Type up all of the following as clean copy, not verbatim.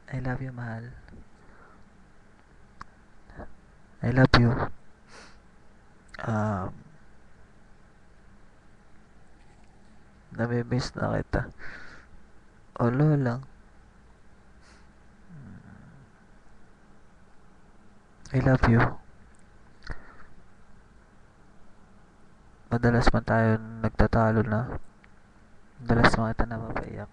I love you, mahal. I love you. Um, Namimiss na kita. Olo lang. I love you. Madalas man tayo nagtatalo na. Madalas man kita napapaiyak.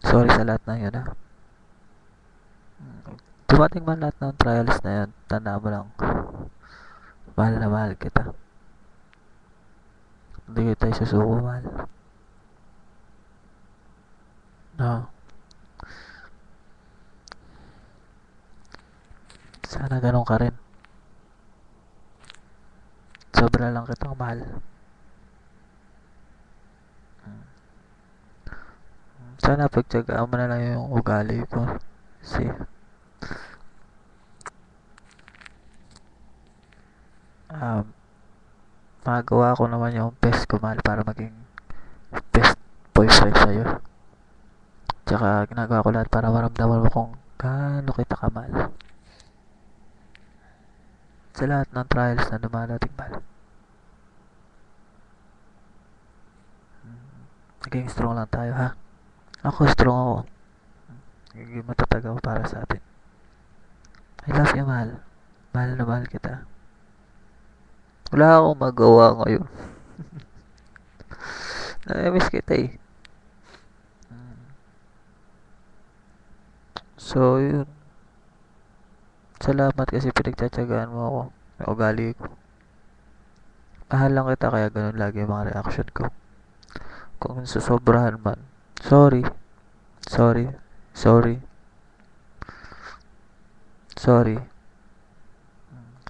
Sorry sa lahat ng yun, ha. Dumating man lahat ng trials na yun, tanda mo lang, mahal na mahal kita. Hindi kita isusuko, mahal. No. Sana ganun ka rin. Sobra lang kitang mahal. Sana pagtsagaan mo na lang yung ugali ko. Kasi, um, magawa ko naman yung best ko, mahal, para maging best boyfriend sa'yo. Tsaka, ginagawa ko lahat para maramdaman mo kung gaano kita kamahal. Sa lahat ng trials na dumadating, mahal. Naging strong lang tayo, ha? Ako, strong ako. Naging matatag ako para sa atin. I love you, mahal. Mahal na mahal kita. Wala akong magawa ngayon. Nami-miss kita eh. So, yun. Salamat kasi pinagtsatsagaan mo ako. Yung ugali ko. Mahal lang kita kaya ganun lagi yung mga reaction ko. Kung susobrahan man. Sorry. Sorry. Sorry. Sorry.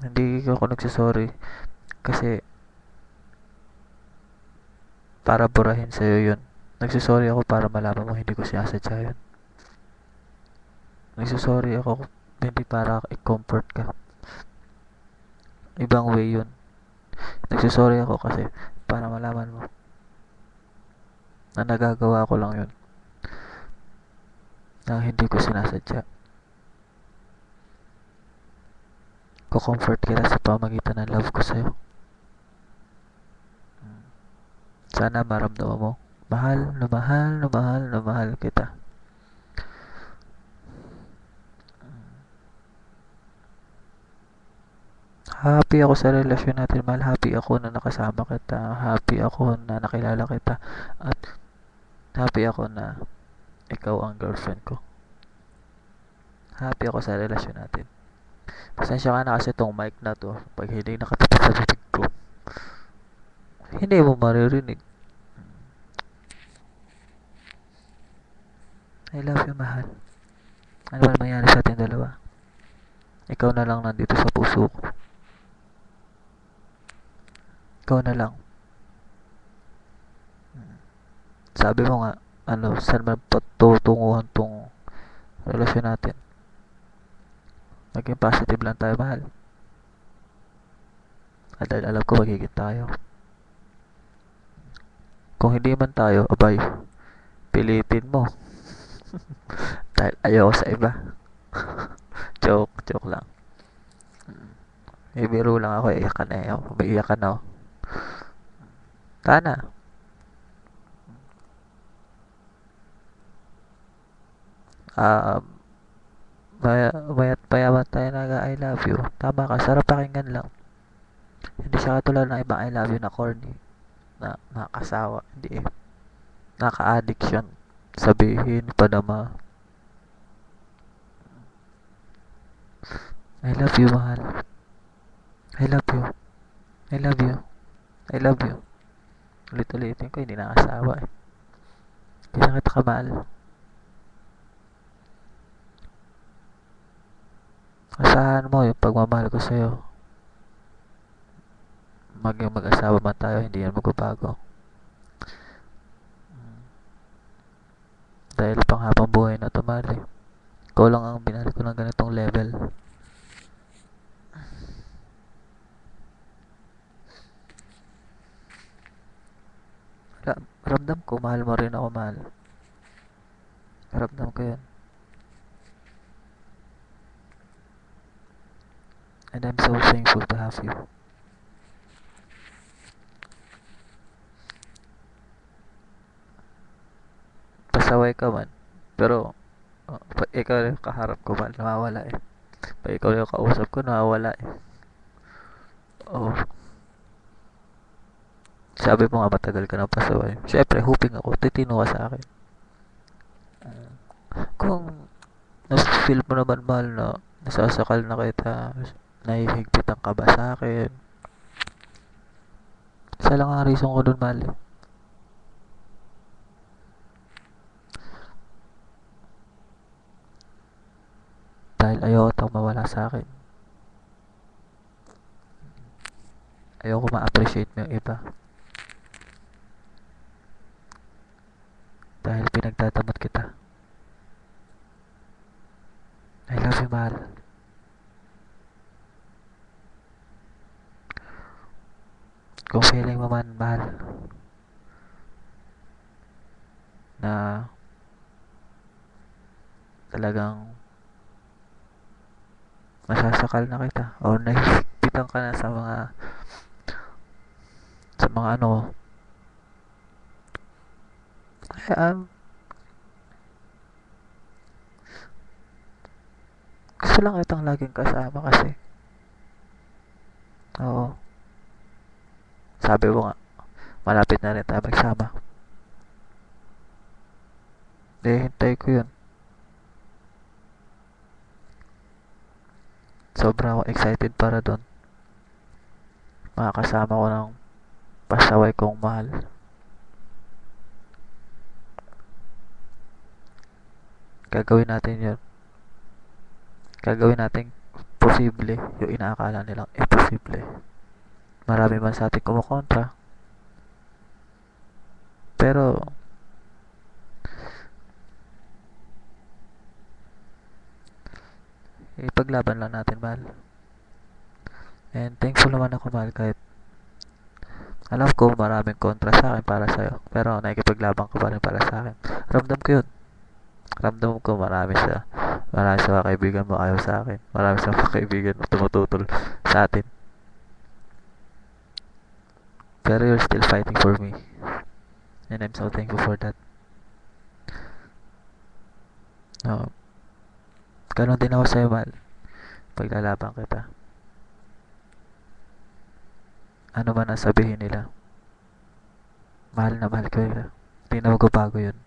Hindi ako nagsasorry. Kasi para burahin sa'yo yun. Nagsasorry ako para malaman mo hindi ko sinasadya yun. Nagsasorry ako hindi para i-comfort ka. Ibang way yun. Nagsasorry ako kasi para malaman mo na nagagawa ko lang yun. Na hindi ko sinasadya. Ko-comfort kita sa pamagitan ng love ko sa'yo. Sana maramdaman mo. Mahal na mahal na mahal na mahal kita. Happy ako sa relasyon natin, mahal. Happy ako na nakasama kita. Happy ako na nakilala kita. At happy ako na ikaw ang girlfriend ko. Happy ako sa relasyon natin. Pasensya ka na kasi tong mic na to. Pag hindi nakatapat sa bibig ko, hindi mo maririnig. I love you, mahal. Ano ba mangyari sa ating dalawa? Ikaw na lang nandito sa puso ko. Ikaw na lang. Sabi mo nga, saan man patutunguhan tong relasyon natin. Maging positive lang tayo, mahal. At dahil alam ko magiging tayo. Kung hindi man tayo, abay, pilitin mo. Dahil ayaw sa iba. Joke lang. Biro lang ako, iyak ka na eh. May iyak ka na oh. Tana. Um, Mayat payaman tayo I love you. Tama ka, sarap pakinggan lang. Hindi siya katulad ng ibang I love you na corny. Na nakakasawa. Hindi eh. Naka-addiction. Sabihin, padama. I love you, mahal. I love you. I love you. I love you. Ulit-ulitin ko, hindi nakasawa eh. Hindi na kita kamahal. Asahan mo yung pagmamahal ko sa'yo. Maging mag-asawa man tayo, hindi yan magbabago. Dahil pang habang buhay na tumali. Ikaw lang ang binalik ko ng ganitong level. Ramdam ko, mahal mo rin ako, mahal. Ramdam ko yun. And I'm so thankful to have you. Pasaway ka man. Pero, pag ikaw yung kaharap ko, mahal, nawawala eh. Pag ikaw yung kausap ko, nawawala eh. Oo. Sabi mo nga matagal ka na pasaway. Siyempre, hoping ako, titino ka sa akin. Kung na-feel mo naman, mahal, na nasasakal na kita, nahihigpitan ka ba sa akin? Isa lang ang reason ko dun, mahal. Dahil ayoko tang mawala sa akin. Ayoko ma-appreciate mo yung iba. Dahil pinagdadamot kita. I love you, mahal. Kung feeling mo man, mahal, na talagang masasakal na kita o nahihigpitan ka na sa mga ano, gusto lang kitang laging kasama kasi. Oo. Sabi mo nga, malapit na rin tayo magsama. Hintay ko yun. Sobra ako excited para doon. Makakasama ko ng pasaway kong mahal. Gagawin natin yun. Gagawin natin posible yung inaakala nilang imposible. Marami man sa atin kumukontra. Pero ipaglaban lang natin, mahal. And thankful naman ako, mahal, kahit alam ko maraming kontra sa akin para sa'yo. Pero nakikipaglaban ka pa rin para sa akin. Ramdam ko yun. Ramdam ko marami sa mga kaibigan mo ayaw sa akin. Marami sa mga kaibigan mo tumututol sa atin. Pero you're still fighting for me. And I'm so thankful for that. Ganon din ako sa'yo, mahal. Paglalaban kita. Ano man ang sabihin nila. Mahal na mahal ko nila. Hindi na magbabago yun.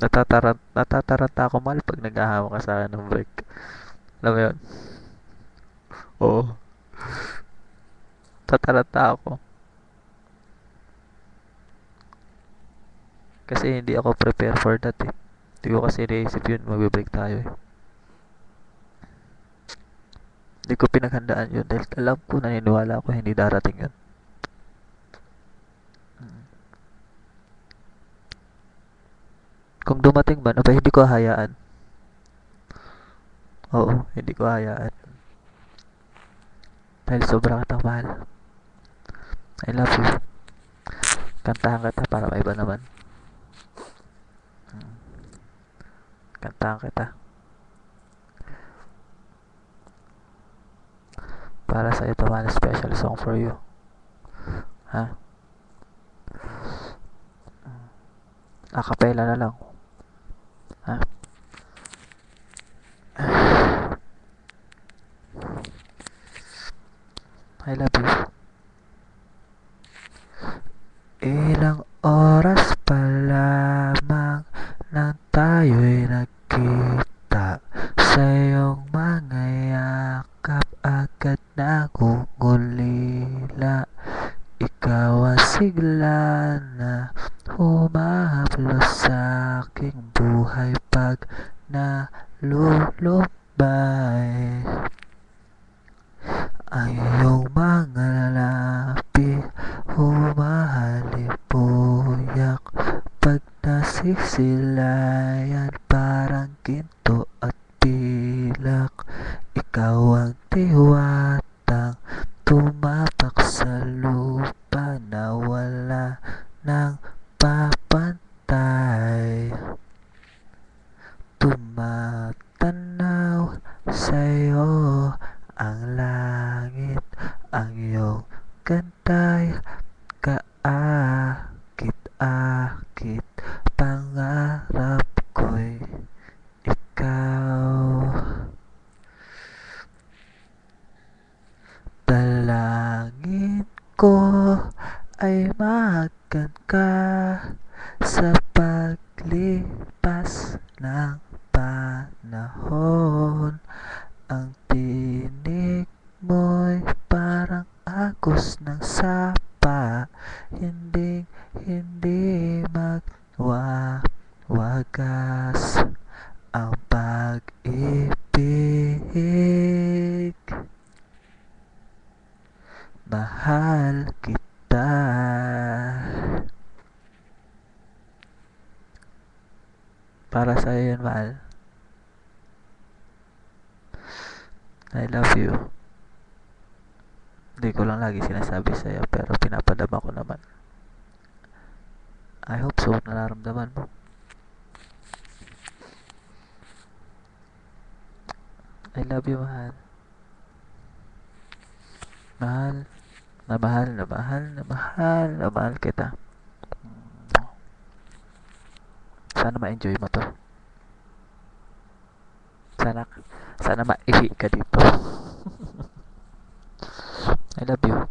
Natataranta ako, mahal, pag naghahawa ka sa akin ng break. Alam mo yun? Oo. Tataranta ako. Kasi hindi ako prepare for that eh. Hindi ko kasi naisip yun, magbe-break tayo eh. Hindi ko pinaghandaan yun dahil alam ko, naniniwala ako hindi darating yun. Kung dumating man, aba, hindi ko hayaan. Oo, hindi ko hayaan. Dahil sobra kitang mahal. I love you. Kantahan kita para may iba naman. Kantahan kita. Para sa ito, man, special song for you. Ha? Acapella na lang. Ha? I love you. Ilang oras pa lamang nang tayo'y nagkita, sa iyong mga yakap agad nagugulila. Ikaw ang sigla na humahaplos sa aking buhay pag nalulubay. Ang iyong mga labi humahalipuyak pag nasisilayan, parang ginto at pilak. Ikaw Ikaw ang diwatang tumapak sa lupa na wala nang papantay. Tumatanaw sa'yo ang langit, ang iyong ganda'y kaakit-akit. Pangarap ko'y ikaw. Dalangin ko ay magan ka sa paglipas ng panahon. Ang tinig mo'y parang agos ng sapa, hindi magwawagas ang pag-ibig. Mahal kita. Para sa'yo yun, mahal. I love you. Hindi ko lang lagi sinasabi sa'yo, pero pinapadama ko naman. I hope so, nararamdaman mo. I love you, mahal. Mahal na mahal kita. Sana ma-enjoy mo to. Sana maihi ka dito. I love you.